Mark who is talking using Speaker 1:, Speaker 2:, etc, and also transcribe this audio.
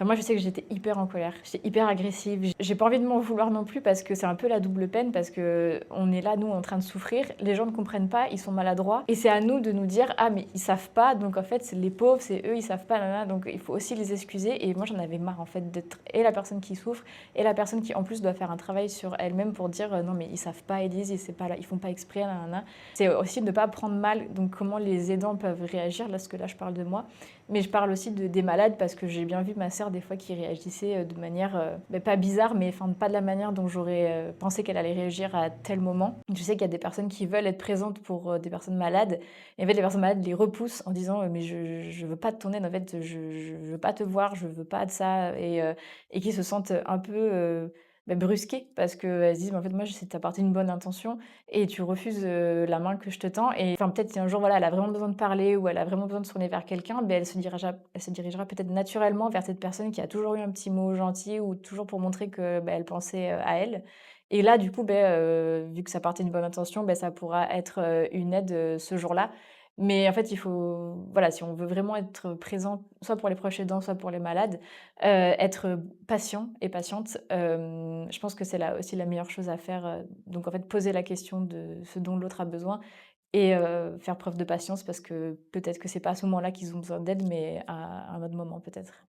Speaker 1: Enfin, moi, je sais que j'étais hyper en colère, j'étais hyper agressive. J'ai pas envie de m'en vouloir non plus parce que c'est un peu la double peine parce qu'on est là, nous, en train de souffrir. Les gens ne comprennent pas, ils sont maladroits et c'est à nous de nous dire: «Ah mais ils savent pas, donc en fait, c'est les pauvres, c'est eux, ils savent pas, nin donc il faut aussi les excuser» et moi, j'en avais marre, en fait, d'être et la personne qui souffre et la personne qui, en plus, doit faire un travail sur elle-même pour dire: «Non mais ils savent pas, Élise, c'est pas là, ils font pas exprès, nin nin nin». C'est aussi de ne pas prendre mal, donc comment les aidants peuvent réagir, là, parce que là, je parle de moi. Mais je parle aussi des malades parce que j'ai bien vu ma sœur des fois qui réagissait de manière, pas bizarre, mais enfin pas de la manière dont j'aurais pensé qu'elle allait réagir à tel moment. Je sais qu'il y a des personnes qui veulent être présentes pour des personnes malades, et en fait les personnes malades les repoussent en disant mais je veux pas de ton aide, en fait je veux pas te voir, je veux pas de ça, et qui se sentent un peu brusquées parce qu'elles se disent mais en fait moi j'essaie de t'apporter une bonne intention et tu refuses, la main que je te tends et enfin, peut-être si un jour, voilà, elle a vraiment besoin de parler ou elle a vraiment besoin de se tourner vers quelqu'un, elle se dirigera peut-être naturellement vers cette personne qui a toujours eu un petit mot gentil ou toujours pour montrer que, elle pensait, à elle et là, du coup, vu que ça partait d'une bonne intention, ça pourra être, une aide, ce jour-là. Mais en fait, il faut voilà, si on veut vraiment être présent, soit pour les proches aidants, soit pour les malades, être patient et patiente, je pense que c'est là aussi la meilleure chose à faire, donc en fait, poser la question de ce dont l'autre a besoin et faire preuve de patience parce que peut-être que c'est pas à ce moment-là qu'ils ont besoin d'aide, mais à un autre moment peut-être.